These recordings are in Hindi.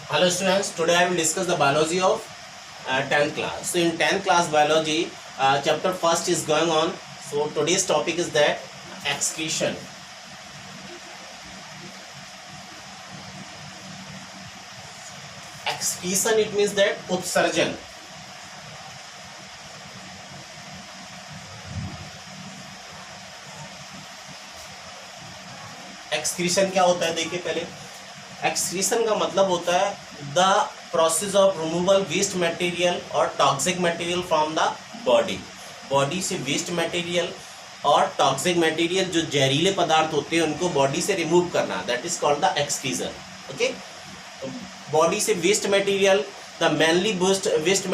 Hello students, today I will discuss the biology of 10th class. So in 10th class biology, chapter first is going on. So today's topic is that excretion. Excretion, it means that उत्सर्जन. एक्सक्रीशन क्या होता है देखिए पहले. एक्सक्रीशन का मतलब होता है the process of removal waste material और toxic material from the body. Body से वेस्ट मटेरियल और टॉक्सिक मटेरियल जो जहरीले पदार्थ होते हैं उनको बॉडी से रिमूव करना, that is called the excretion. Okay, body से waste material, the mainly waste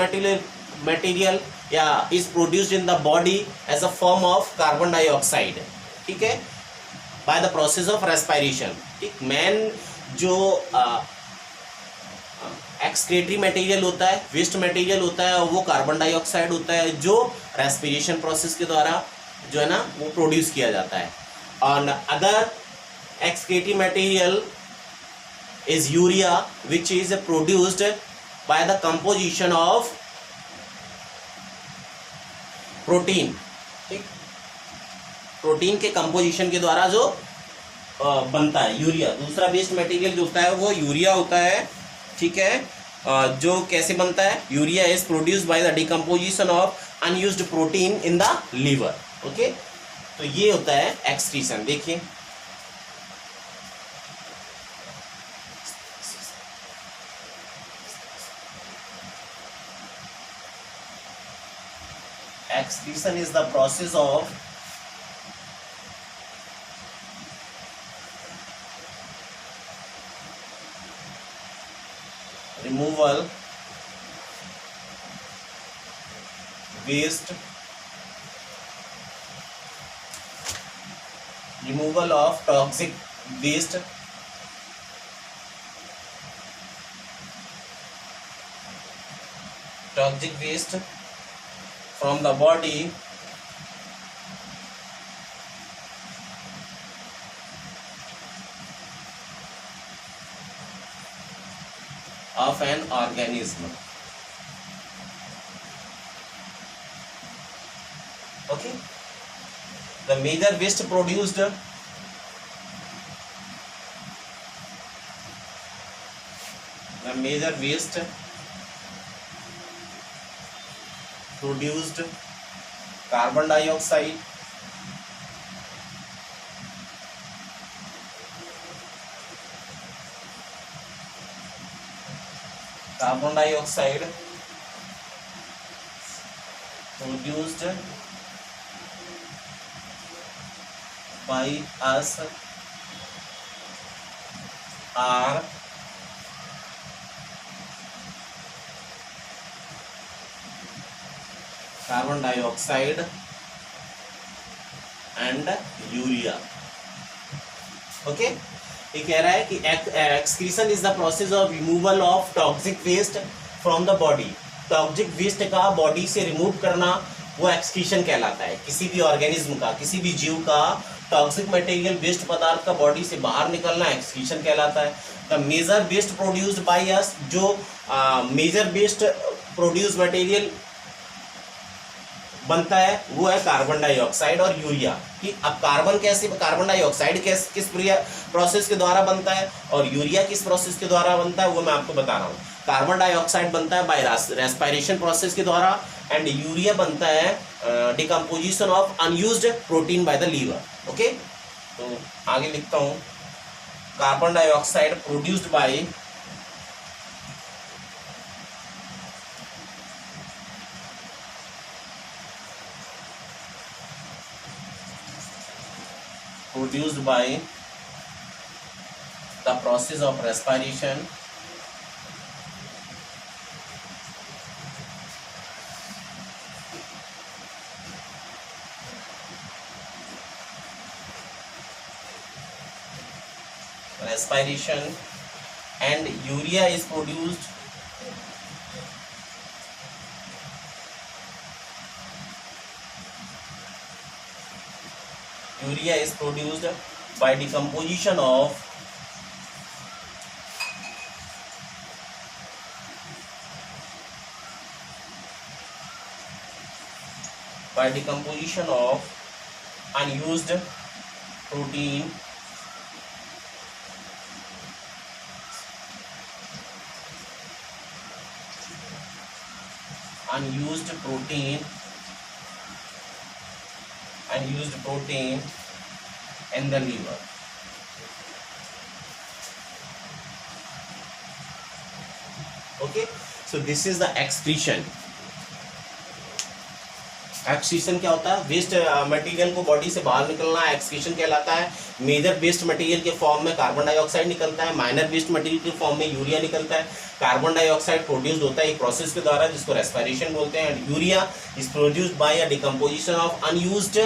material या is produced in the body as a form of carbon dioxide. ठीक है, by the process of respiration. ठीक, मेन जो एक्सक्रेटरी मटेरियल होता है, वेस्ट मटेरियल होता है, वो कार्बन डाइऑक्साइड होता है जो रेस्पिरेशन प्रोसेस के द्वारा जो है ना वो प्रोड्यूस किया जाता है. और other excretory material is urea which is produced by the composition of protein. ठीक, प्रोटीन के कंपोजिशन के द्वारा जो बनता है यूरिया. दूसरा वेस्ट मटेरियल जो होता है वो यूरिया होता है. ठीक है, जो कैसे बनता है, urea is produced by the decomposition of unused protein in the liver. Okay, तो ये होता है एक्सक्रीशन. देखिए excretion is the process of removal waste, removal of toxic waste, from the body of an organism. Okay, the major waste produced carbon dioxide, produced by us are carbon dioxide and urea. Okay, ये कह रहा है कि excretion is the process of removal of toxic waste from the body. Toxic waste का बॉडी से रिमूव करना वो एक्सक्रीशन कहलाता है. किसी भी ऑर्गेनिज्म का, किसी भी जीव का टॉक्सिक मटेरियल वेस्ट पदार्थ का बॉडी से बाहर निकलना एक्सक्रीशन कहलाता है. The major waste produced by us, जो मेजर वेस्ट प्रोड्यूस मटेरियल बनता है वो है कार्बन डाइऑक्साइड और यूरिया. कि अब कार्बन डाइऑक्साइड किस प्रोसेस के द्वारा बनता है और यूरिया किस प्रोसेस के द्वारा बनता है वो मैं आपको बता रहा हूँ. कार्बन डाइऑक्साइड बनता है बाय रेस्पिरेशन प्रोसेस के द्वारा एंड यूरिया बनता है decomposition of unused protein by the liver. Okay, तो आगे लिखता हूँ. Carbon dioxide produced by the process of respiration and urea is produced urea is produced by decomposition of by decomposition of unused protein unused protein in the liver. Okay, so this is the excretion. Excretion क्या होता है? वेस्ट मटेरियल को बॉडी से बाहर निकलना एक्सक्रीशन कहलाता है. मेजर वेस्ट मटेरियल के फॉर्म में कार्बन डाइऑक्साइड निकलता है, माइनर वेस्ट मटेरियल के फॉर्म में यूरिया निकलता है. कार्बन डाइऑक्साइड प्रोड्यूस्ड होता है एक प्रोसेस के द्वारा जिसको रेस्पिरेशन बोलते हैं. And urea is produced bye a decomposition of unused